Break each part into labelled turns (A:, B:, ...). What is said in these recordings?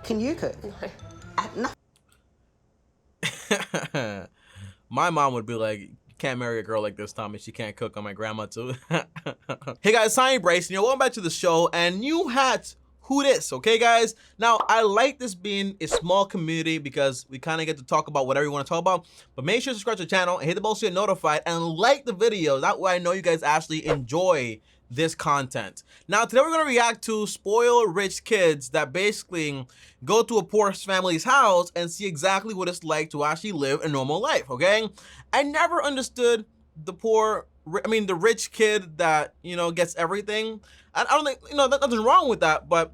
A: Can you cook?
B: No.
A: No. My mom would be like, you can't marry a girl like this, Tommy. She can't cook. On my grandma too. Hey guys, I'm Bryson. Welcome back to the show. And new hat. Who this? Okay, guys. Now I like this being a small community because we kind of get to talk about whatever you want to talk about. But make sure to subscribe to the channel and hit the bell so you're notified and like the video. That way I know you guys actually enjoy this content. Now today we're gonna react to spoiled rich kids that basically go to a poor family's house and see exactly what it's like to actually live a normal life. Okay, I never understood the rich kid that, you know, gets everything. I don't think, you know, nothing wrong with that, but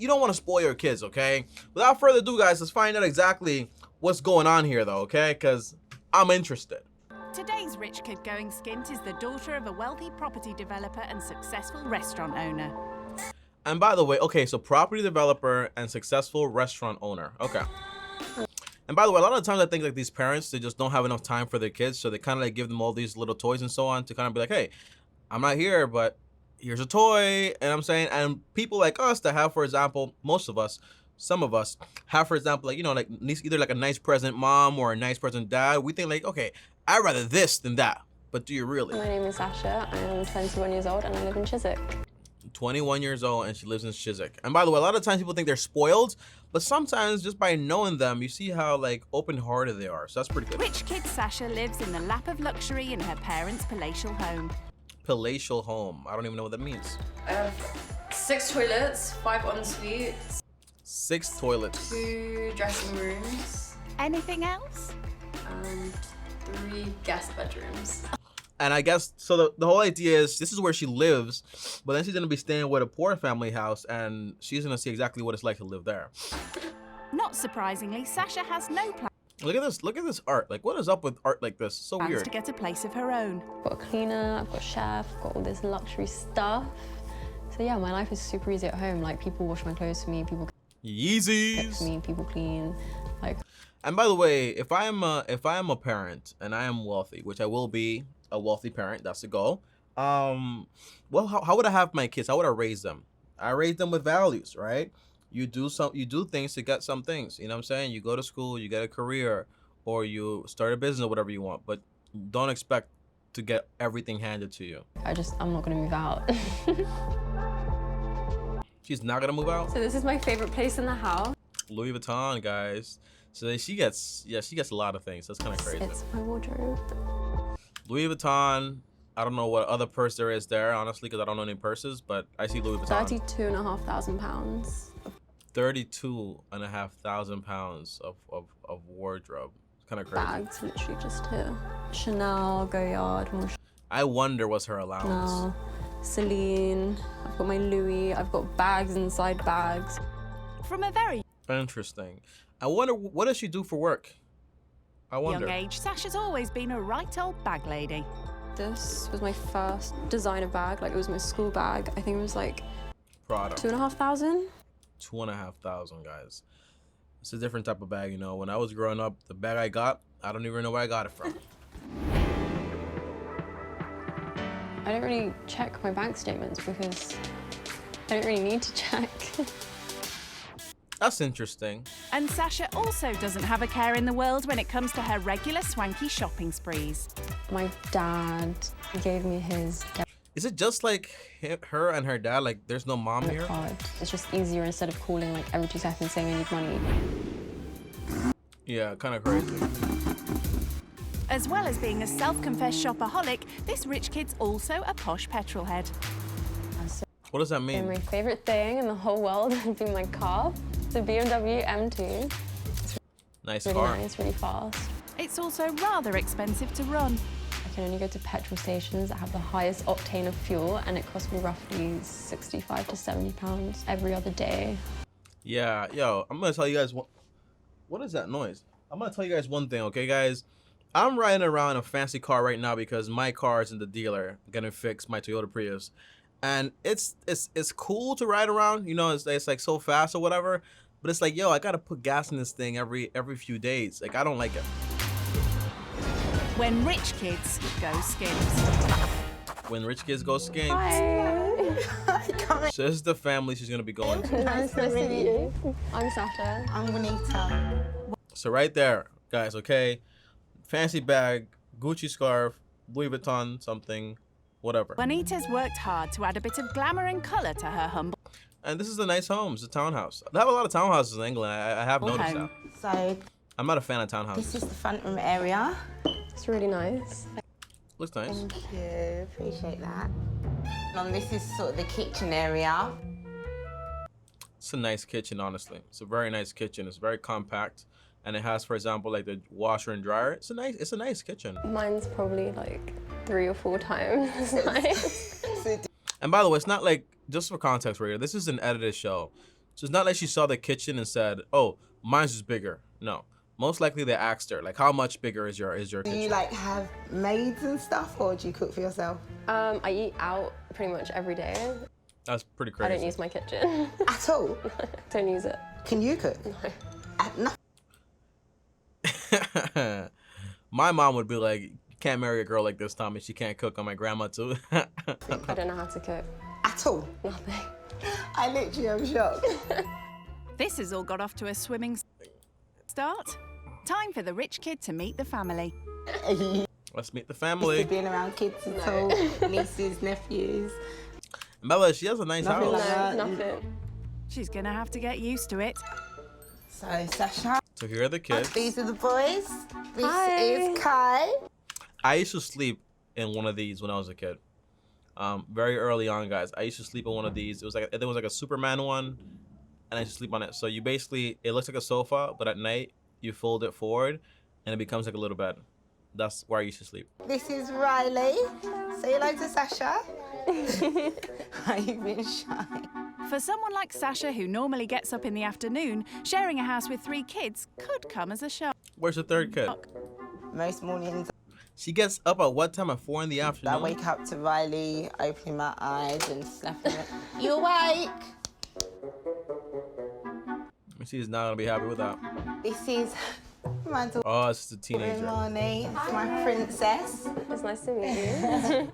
A: you don't want to spoil your kids. Okay, without further ado, guys, let's find out exactly what's going on here though. Okay, because I'm interested.
C: Today's rich kid going skint is the daughter of a wealthy property developer and successful restaurant owner.
A: And by the way, okay, so property developer and successful restaurant owner. Okay. And by the way, a lot of the times I think like these parents, they just don't have enough time for their kids, so they kind of like give them all these little toys and so on to kind of be like, hey, I'm not here, but here's a toy. And I'm saying, and people like us that have, for example, most of us, some of us have, for example, like, you know, like either like a nice present mom or a nice present dad. We think like, okay, I'd rather this than that. But do you really?
B: My name is Sasha. I am 21 years old and I live in Chiswick.
A: 21 years old and she lives in Chiswick. And by the way, a lot of times people think they're spoiled, but sometimes just by knowing them, you see how like open-hearted they are. So that's pretty good.
C: Rich kid Sasha lives in the lap of luxury in her parents' palatial home.
A: Palatial home. I don't even know what that means.
D: I have 6 toilets, 5 en-suites,
A: 6 toilets.
D: 2 dressing rooms,
C: Anything else?
D: and 3 guest bedrooms.
A: And I guess, so the whole idea is this is where she lives, but then she's gonna be staying with a poor family house and she's gonna see exactly what it's like to live there.
C: Not surprisingly, Sasha has no
A: Look at this art. Like, what is up with art like this? So
C: plans
A: weird.
C: to get a place of her own.
B: I've got a cleaner, I've got a chef, I've got all this luxury stuff. So yeah, my life is super easy at home. Like, people wash my clothes for me, people cook for
A: Yeezys.
B: me, people clean. Like,
A: And by the way, if I am a parent and I am wealthy, which I will be a wealthy parent, that's the goal. Well, how would I have my kids? How would I raise them? I raise them with values, right? You do things to get some things. You know what I'm saying? You go to school, you get a career, or you start a business or whatever you want, but don't expect to get everything handed to you.
B: I'm not gonna move out.
A: She's not gonna move out?
B: So this is my favorite place in the house.
A: Louis Vuitton, guys. So she gets a lot of things. That's kind of crazy.
B: It's my wardrobe.
A: Louis Vuitton. I don't know what other purse there is there, honestly, because I don't know any purses, but I see Louis Vuitton.
B: £32,500.
A: 32,500 pounds of wardrobe. It's kind of crazy.
B: Bags, literally just here. Chanel, Goyard,
A: I wonder what's her allowance.
B: Chanel, Celine. I've got my Louis. I've got bags inside bags.
C: From a very
A: Interesting. I wonder, what does she do for work? I wonder.
C: young age, Sasha's always been a right old bag lady.
B: This was my first designer bag. Like, it was my school bag. I think it was like
A: Prada.
B: 2,500.
A: 2,500, guys. It's a different type of bag, you know. When I was growing up, the bag I got, I don't even know where I got it from.
B: I don't really check my bank statements because I don't really need to check.
A: That's interesting.
C: And Sasha also doesn't have a care in the world when it comes to her regular swanky shopping sprees.
B: My dad gave me his
A: Is it just like her and her dad? Like, there's no mom
B: debit
A: here?
B: card. It's just easier instead of calling like every 2 seconds saying I need money.
A: Yeah, kind of crazy.
C: As well as being a self-confessed shopaholic, this rich kid's also a posh petrol head.
A: What does that
B: So
A: mean?
B: my favorite thing in the whole world would be my car. The BMW M2.
A: Nice
B: Really
A: car.
B: nice, really fast.
C: It's also rather expensive to run.
B: I can only go to petrol stations that have the highest octane of fuel, and it costs me roughly 65 to 70 pounds every other day.
A: Yeah, yo, I'm gonna tell you guys what is that noise? I'm gonna tell you guys one thing, okay, guys? I'm riding around a fancy car right now because my car is in the dealer getting fixed, my Toyota Prius. And it's cool to ride around, you know, it's like so fast or whatever, but it's like, yo, I gotta put gas in this thing every few days. Like, I don't like it.
C: When rich kids go skint.
A: When rich kids go skint.
B: Hi.
A: So this is the family she's gonna be going to.
B: Nice to meet you. I'm Sasha.
E: I'm Juanita.
A: So right there, guys, okay? Fancy bag, Gucci scarf, Louis Vuitton, something, whatever.
C: Juanita's worked hard to add a bit of glamour and colour to her humble
A: And this is a nice home. It's a townhouse. They have a lot of townhouses in England. I have noticed that.
C: home.
E: So
A: I'm not a fan of townhouses.
E: this is the front room area.
B: It's really nice.
A: Looks nice.
E: Thank you, appreciate that. And this is sort of the kitchen area.
A: It's a nice kitchen, honestly. It's a very nice kitchen. It's very compact. And it has, for example, like the washer and dryer. It's a nice kitchen.
B: Mine's probably like 3 or 4 times as nice.
A: And by the way, it's not like, just for context right here, this is an edited show. So it's not like she saw the kitchen and said, oh, mine's is bigger. No. Most likely they asked her, like, how much bigger is your
E: Do
A: kitchen?
E: you like have maids and stuff, or do you cook for yourself?
B: I eat out pretty much every day.
A: That's pretty
B: I
A: crazy.
B: don't use my kitchen.
E: At all?
B: Don't use it.
E: Can you cook?
B: No.
A: My mom would be like, you can't marry a girl like this, Tommy. She can't cook. On my grandma, too.
B: I don't know how to cook.
E: At all?
B: Nothing.
E: I literally am shocked.
C: This has all got off to a swimming start. Time for the rich kid to meet the family.
A: Let's meet the family.
E: Being around kids at all, nieces, nephews.
A: And by the way, she has a nice
E: Nothing
A: house.
E: like
B: No, nothing.
C: She's gonna have to get used to it.
E: So, Sasha,
A: So here are the kids.
E: these are the boys. This
B: Hi.
E: is Kai.
A: I used to sleep in one of these when I was a kid. Very early on, guys. I used to sleep in one of these. It was like, there was like a Superman one, and I used to sleep on it. So you basically, it looks like a sofa, but at night you fold it forward, and it becomes like a little bed. That's where I used to sleep.
E: This is Riley. Say hello to Sasha. Why you been shy?
C: For someone like Sasha, who normally gets up in the afternoon, sharing a house with 3 kids could come as a shock.
A: Where's the third kid?
E: Most mornings
A: She gets up at what time? At 4 in the
E: I
A: afternoon?
E: wake up to Riley opening my eyes and slapping it. You awake?
A: She's not gonna be happy with that.
E: This is my daughter,
A: Oh, it's just a teenager.
E: Marnie. It's my princess.
B: It's nice to meet you.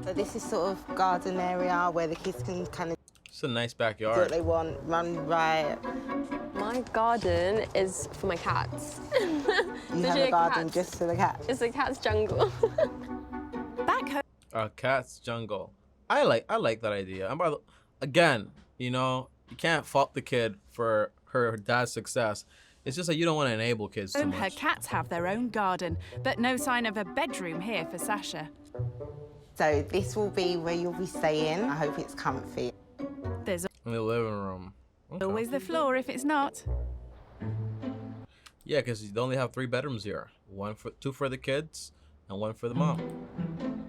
E: So this is sort of garden area where the kids can kind of
A: It's a nice
E: do what
A: backyard.
E: they want, run riot.
B: My garden is for my cats.
E: You have a garden just for the cats.
B: It's a cat's jungle.
C: Back home,
A: A cat's jungle. I like that idea. And by the, again, you know, you can't fault the kid for her dad's success. It's just that you don't want to enable kids too
C: her
A: much.
C: cats have their own garden, but no sign of a bedroom here for Sasha.
E: So this will be where you'll be staying. I hope it's comfy.
C: There's
A: In the living room. Okay.
C: always the floor if it's not.
A: Yeah, because you only have 3 bedrooms here. 2 for the kids and 1 for the mom.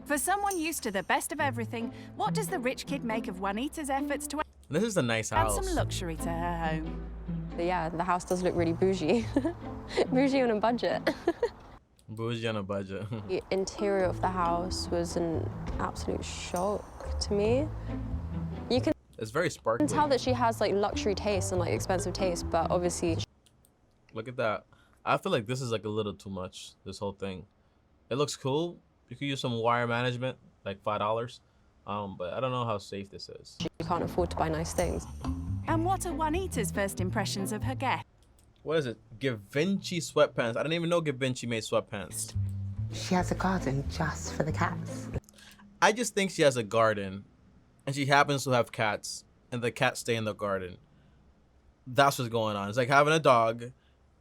C: For someone used to the best of everything, what does the rich kid make of Juanita's efforts to
A: This is a nice
C: add
A: house.
C: some luxury to her home?
B: But yeah, the house does look really bougie. Bougie on a budget.
A: Bougie on a budget.
B: The interior of the house was an absolute shock to me. You can
A: It's very sparkly.
B: tell that she has like luxury taste and like expensive taste, but obviously
A: Look at that. I feel like this is like a little too much, this whole thing. It looks cool. You could use some wire management, like $5. But I don't know how safe this is.
B: she can't afford to buy nice things.
C: And what are Juanita's first impressions of her guest?
A: What is it? Givenchy sweatpants. I didn't even know Givenchy made sweatpants.
E: She has a garden just for the cats.
A: I just think she has a garden, and she happens to have cats, and the cats stay in the garden. That's what's going on. It's like having a dog,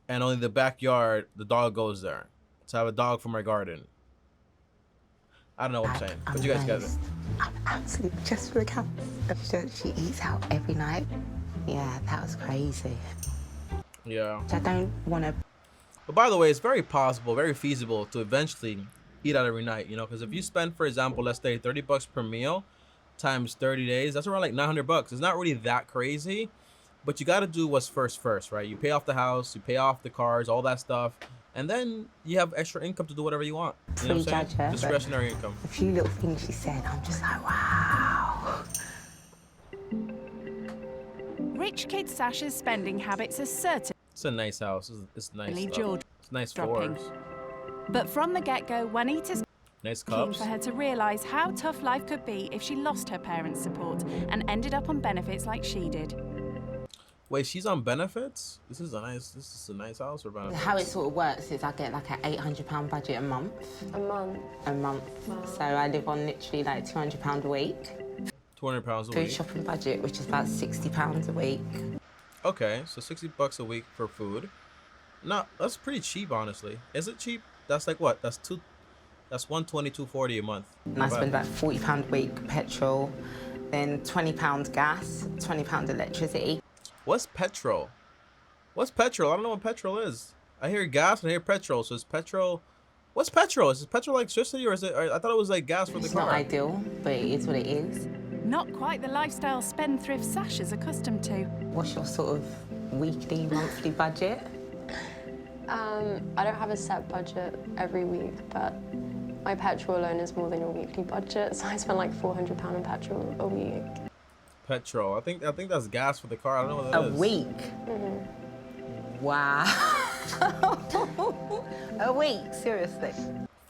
A: and only the backyard, the dog goes there. So I have a dog for my garden. I don't know what I'm saying, but you guys get it.
E: I'm absolutely just for the cats. She eats out every night. Yeah, that was crazy.
A: Yeah.
E: I don't want to.
A: But by the way, it's very possible, very feasible to eventually eat out every night, you know, because if you spend, for example, let's say $30 per meal times 30 days, that's around like $900. It's not really that crazy, but you got to do what's first, right? You pay off the house, you pay off the cars, all that stuff, and then you have extra income to do whatever you want. You know what I'm saying?
E: Prejudge her, but-
A: Discretionary income.
E: A few little things she said, I'm just like, wow.
C: Rich kid Sasha's spending habits are certainly
A: It's a nice house. It's nice.
C: jaw
A: It's nice
C: dropping.
A: floors.
C: But from the get-go, Juanita's
A: Nice
C: Keen
A: cups.
C: for her to realise how tough life could be if she lost her parents' support and ended up on benefits like she did.
A: Wait, she's on benefits? This is a nice house for benefits.
E: How it sort of works is I get like an £800 budget a month.
B: A month.
E: A month.
B: Wow.
E: So I live on literally like £200 a week.
A: £200 a
E: Food
A: week.
E: shopping budget, which is about £60 a week.
A: Okay, so $60 a week for food. No, that's pretty cheap, honestly. Is it cheap? That's like what? That's $120, $240 a month.
E: And I spend about £40 a week petrol, then £20 gas, £20 electricity.
A: What's petrol? What's petrol? I don't know what petrol is. I hear gas and I hear petrol. So is petrol? What's petrol? Is petrol electricity or is it? I thought it was like gas for the
E: It's
A: car.
E: not ideal, but it is what it is.
C: Not quite the lifestyle spendthrift Sasha's accustomed to.
E: What's your sort of weekly, monthly budget?
B: I don't have a set budget every week, but my petrol alone is more than your weekly budget, so I spend like £400 on petrol a week.
A: Petrol. I think that's gas for the car. I don't know what that
E: A
A: is.
E: week? Wow. A week, seriously.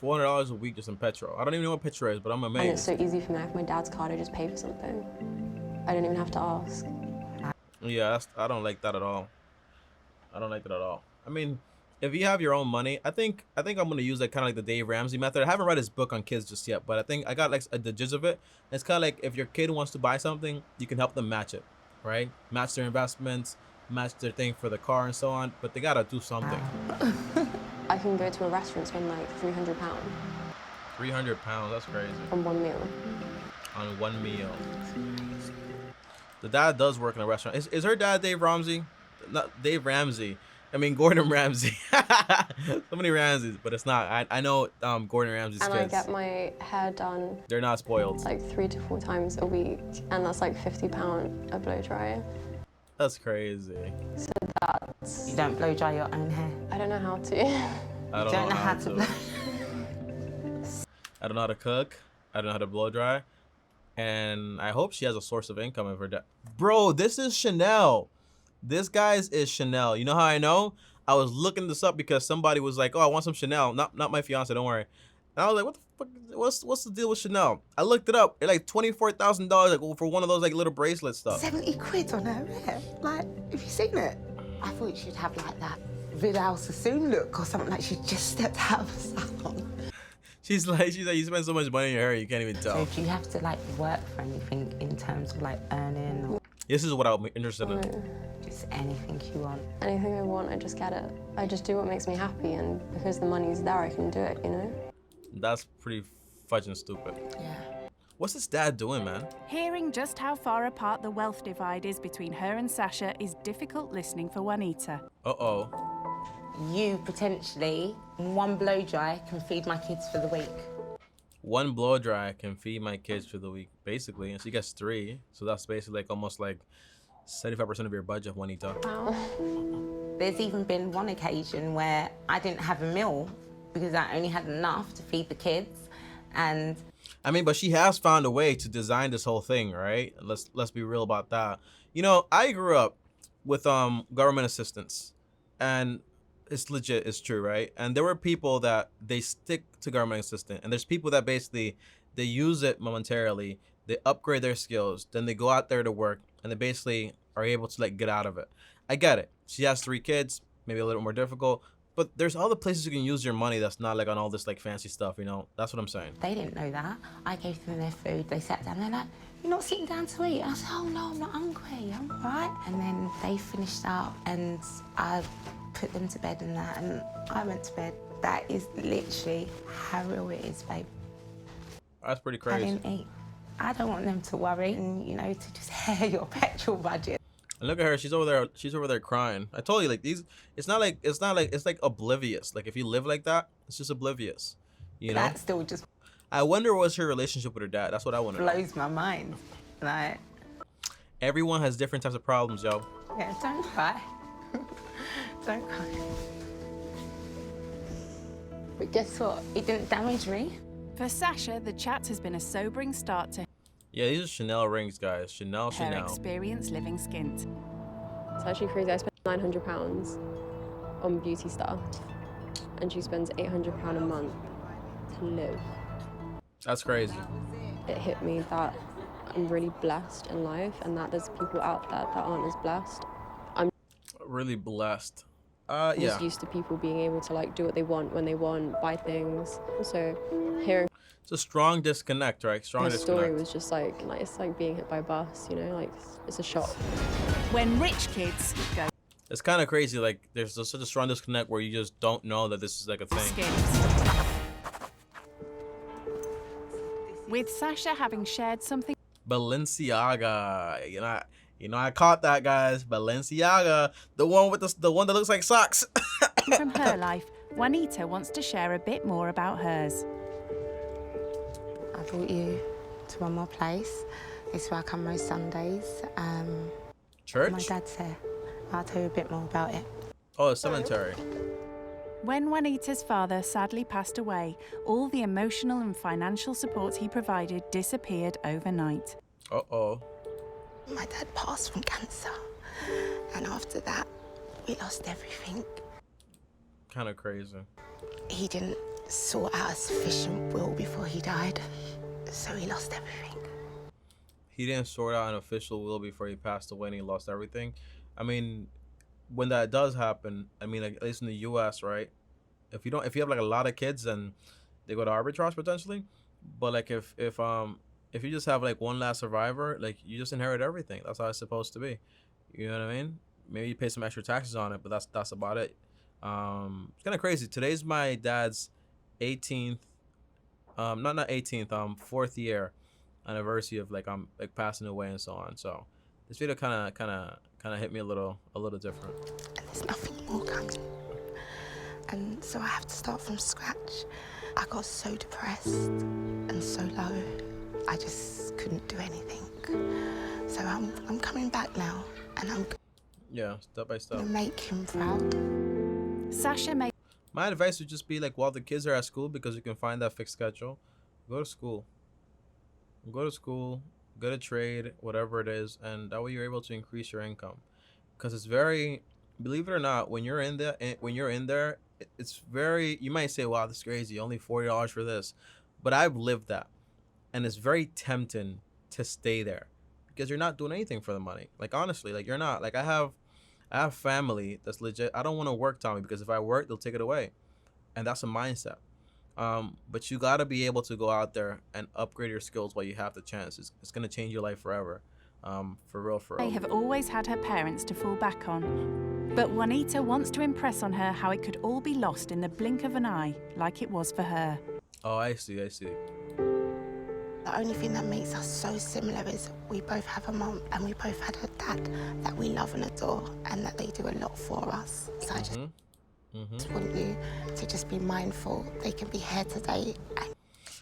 A: $400 a week just in petrol. I don't even know what petrol is, but I'm
B: And it's
A: amazed.
B: so easy for me. I have my dad's card, I just pay for something. I don't even have to ask.
A: Yeah, I don't like that at all. I don't like that at all. I mean, if you have your own money, I think I'm gonna use like kind of like the Dave Ramsey method. I haven't read his book on kids just yet, but I think I got like the gist of it. It's kind of like if your kid wants to buy something, you can help them match it, right? Match their investments, match their thing for the car and so on. But they gotta do something.
B: I can go to a restaurant and spend like £300
A: £300. That's crazy
B: on one meal.
A: on one meal. The dad does work in a restaurant. Is her dad Dave Ramsey? Not Dave Ramsey. I mean Gordon Ramsay. So many Ramses, but it's not. I know Gordon Ramsay's
B: And
A: kids.
B: I get my hair done
A: They're not spoiled.
B: like 3 to 4 times a week, and that's like £50 a blow dryer.
A: That's crazy.
B: So that's,
E: You don't blow dry your own hair.
B: I don't know how to.
A: I
E: You don't know how to blow.
A: I don't know how to cook. I don't know how to blow dry. And I hope she has a source of income of her dad. Bro, this is Chanel. This guy's is Chanel. You know how I know? I was looking this up because somebody was like, "Oh, I want some Chanel." Not my fiance. Don't worry. And I was like, "What the fuck? What's the deal with Chanel?" I looked it up. It's like $24,000 like for one of those like little bracelet stuff.
E: 70 quid on her hair. Like, have you seen it? I thought she'd have like that Vidal Sassoon look or something, like she just stepped out of a salon.
A: She's like, you spend so much money on your hair, you can't even
E: So
A: tell.
E: do you have to like work for anything in terms of like earning or
A: This is what I'm interested in.
E: just anything you want?
B: Anything I want, I just get it. I just do what makes me happy, and because the money's there, I can do it, you know?
A: That's pretty fudging stupid.
E: Yeah.
A: What's this dad doing, man?
C: Hearing just how far apart the wealth divide is between her and Sasha is difficult listening for Juanita.
A: Uh-oh.
E: You potentially, one blow dry can feed my kids for the week.
A: One blow dry can feed my kids for the week, basically, and she gets 3. So that's basically like almost like 75% of your budget, Juanita.
B: Wow.
E: There's even been one occasion where I didn't have a meal because I only had enough to feed the kids, and
A: I mean, but she has found a way to design this whole thing, right? Let's be real about that. You know, I grew up with government assistance, and it's legit, it's true, right? And there were people that they stick to government assistance, and there's people that basically they use it momentarily, they upgrade their skills, then they go out there to work, and they basically are able to like get out of it. I get it. She has 3 kids, maybe a little more difficult, but there's other places you can use your money that's not like on all this like fancy stuff, you know? That's what I'm saying.
E: they didn't know that. I gave them their food, they sat down, they're like, "You're not sitting down to eat?" I said, "Oh no, I'm not hungry, I'm all right." And then they finished up and I put them to bed and that, and I went to bed. That is literally how real it is, babe.
A: That's pretty
E: I
A: crazy.
E: didn't eat. I don't want them to worry and, you know, to just hair your petrol budget.
A: And look at her, she's over there crying. I told you, like it's like oblivious. Like if you live like that, it's just oblivious. You know?
E: That still just
A: I wonder what's her relationship with her dad. That's what I want to know.
E: blows my mind. Like,
A: Everyone has different types of problems, yo.
E: yeah, don't cry. Don't cry. But guess what? It didn't damage me.
C: For Sasha, the chat has been a sobering start to
A: Yeah, these are Chanel rings, guys. Chanel.
C: her experience living skint.
B: It's actually crazy. I spent £900 on beauty stuff, and she spends £800 a month to live.
A: That's crazy.
B: It hit me that I'm really blessed in life and that there's people out there that aren't as blessed. I'm
A: Really blessed.
B: just
A: Yeah.
B: used to people being able to like do what they want when they want, buy things. So hearing
A: It's a strong disconnect, right? Strong
B: her
A: disconnect.
B: story was just like it's like being hit by a bus, you know, like it's a shock.
C: When rich kids go
A: It's kind of crazy. Like there's such a strong disconnect where you just don't know that this is like a thing.
C: skint. With Sasha having shared something
A: Balenciaga. You know, I caught that, guys. Balenciaga, the one with the one that looks like socks.
C: from her life, Juanita wants to share a bit more about hers.
E: I brought you to one more place. It's where I come most Sundays. My
A: Church?
E: dad's here. I'll tell you a bit more about it.
A: Oh, a cemetery.
C: When Juanita's father sadly passed away, all the emotional and financial support he provided disappeared overnight.
A: Uh-oh.
E: My dad passed from cancer, and after that, we lost everything.
A: Kind of crazy.
E: He didn't sort out a sufficient will before he died, so he lost everything.
A: He didn't sort out an official will before he passed away and he lost everything. I mean, when that does happen, I mean, like, at least in the U.S., right? If you have like a lot of kids, then they go to arbitrage potentially. But like if you just have like one last survivor, like you just inherit everything. That's how it's supposed to be. You know what I mean? Maybe you pay some extra taxes on it, but that's about it. It's kind of crazy. Today's my dad's 18th, not 18th, 4th year anniversary of like passing away and so on. So this video kind of hit me a little different.
E: And there's nothing more coming. And so I have to start from scratch. I got so depressed and so low. I just couldn't do anything. So I'm coming back now, and I'm
A: Step by step.
E: gonna make him proud.
C: Sasha made
A: My advice would just be like while the kids are at school, because you can find that fixed schedule, go to school. Go to school, get a trade, whatever it is, and that way you're able to increase your income. Because it's very, believe it or not, when you're in there, it's very, you might say, wow, this is crazy, only $40 for this. But I've lived that. And it's very tempting to stay there because you're not doing anything for the money. Like, honestly, like you're not. Like I have family that's legit. I don't want to work, Tommy, because if I work, they'll take it away. And that's a mindset. But you got to be able to go out there and upgrade your skills while you have the chance. It's going to change your life forever. For real.
C: They have always had her parents to fall back on. But Juanita wants to impress on her how it could all be lost in the blink of an eye, like it was for her.
A: Oh, I see.
E: The only thing that makes us so similar is we both have a mum and we both had a dad that we love and adore, and that they do a lot for us. So I just want you to just be mindful. They can be here today.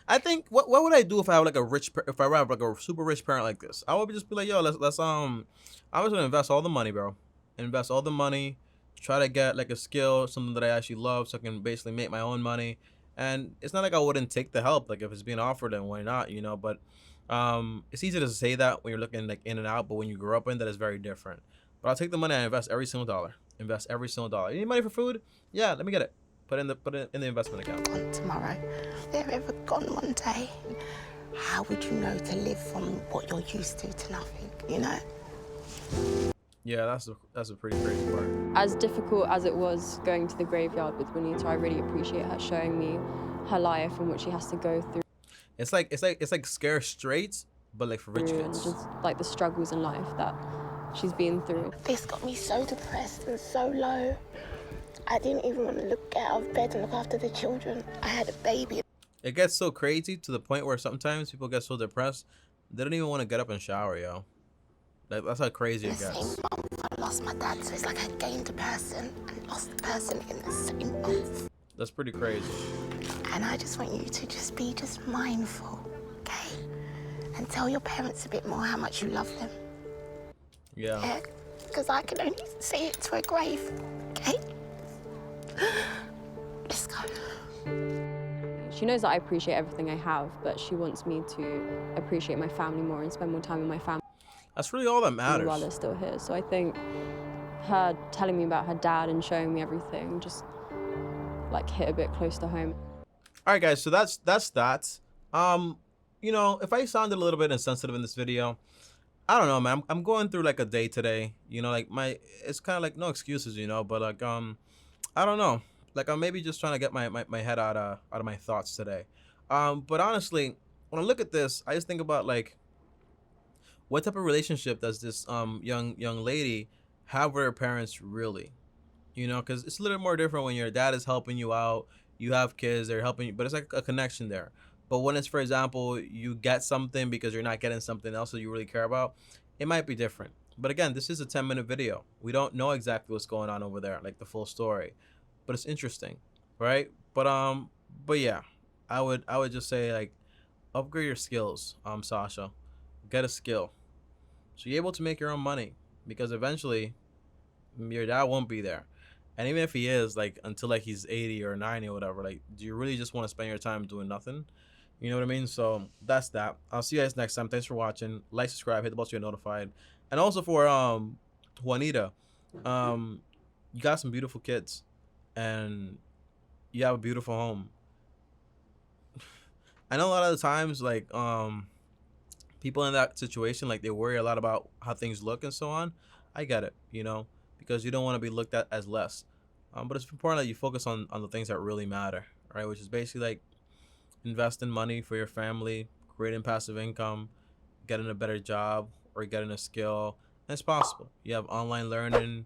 A: I think what would I do if I have like if I have like a super rich parent like this? I would just be like, yo, let's I'm just gonna invest all the money, bro. Invest all the money, try to get like a skill, something that I actually love, so I can basically make my own money. And it's not like I wouldn't take the help. Like if it's being offered, then why not? You know. But it's easy to say that when you're looking like in and out, but when you grow up in that, it's very different. But I'll take the money and invest every single dollar. Invest every single dollar. You need money for food? Yeah, let me get it. Put it in the investment account.
E: Gone tomorrow. If they're ever gone one day, how would you know to live from what you're used to nothing? You know.
A: Yeah, that's a pretty crazy part.
B: As difficult as it was going to the graveyard with Juanita, I really appreciate her showing me her life and what she has to go through.
A: It's like Scare Straight, but like for rich
B: And
A: kids.
B: just like the struggles in life that she's been through.
E: This got me so depressed and so low. I didn't even want to get out of bed and look after the children. I had a baby.
A: It gets so crazy to the point where sometimes people get so depressed they don't even want to get up and shower, yo. Like that's how crazy it
E: The
A: gets.
E: same month I lost my dad, so it's like I gained a person and lost a person in the same month.
A: That's pretty crazy.
E: And I just want you to just be mindful, okay? And tell your parents a bit more how much you love them.
A: Yeah.
E: Because I can only say it to a grave, okay? Let's go.
B: She knows that I appreciate everything I have, but she wants me to appreciate my family more and spend more time with my family
A: That's really all that matters.
B: while they're still here. So I think her telling me about her dad and showing me everything just like hit a bit close to home.
A: All right, guys. So that's that. You know, if I sounded a little bit insensitive in this video, I don't know, man. I'm going through like a day today. You know, like it's kind of like no excuses, you know, but like I don't know. Like I'm maybe just trying to get my head out of my thoughts today. But honestly, when I look at this, I just think about like what type of relationship does this young lady have with her parents really? You know, because it's a little more different when your dad is helping you out, you have kids, they're helping you, but it's like a connection there. But when it's, for example, you get something because you're not getting something else that you really care about, it might be different. But again, this is a 10-minute video. We don't know exactly what's going on over there, like the full story, but it's interesting, right? But yeah, I would just say like upgrade your skills, Sasha. Get a skill, so you're able to make your own money, because eventually your dad won't be there. And even if he is, like, until like he's 80 or 90 or whatever, like, do you really just want to spend your time doing nothing? You know what I mean? So that's that. I'll see you guys next time. Thanks for watching. Like, subscribe, hit the bell so you're notified. And also for Juanita, you got some beautiful kids and you have a beautiful home. I know a lot of the times, like, people in that situation, like, they worry a lot about how things look and so on. I get it, you know, because you don't want to be looked at as less. But it's important that you focus on the things that really matter, right? Which is basically like investing money for your family, creating passive income, getting a better job, or getting a skill. And it's possible. You have online learning,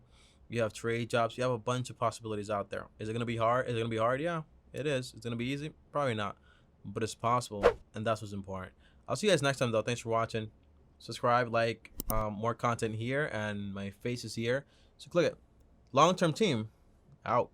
A: you have trade jobs, you have a bunch of possibilities out there. Is it going to be hard? Is it going to be hard? Yeah, it is. It's going to be easy? Probably not. But it's possible, and that's what's important. I'll see you guys next time, though. Thanks for watching. Subscribe, like, more content here, and my face is here. So click it. Long-term team, out.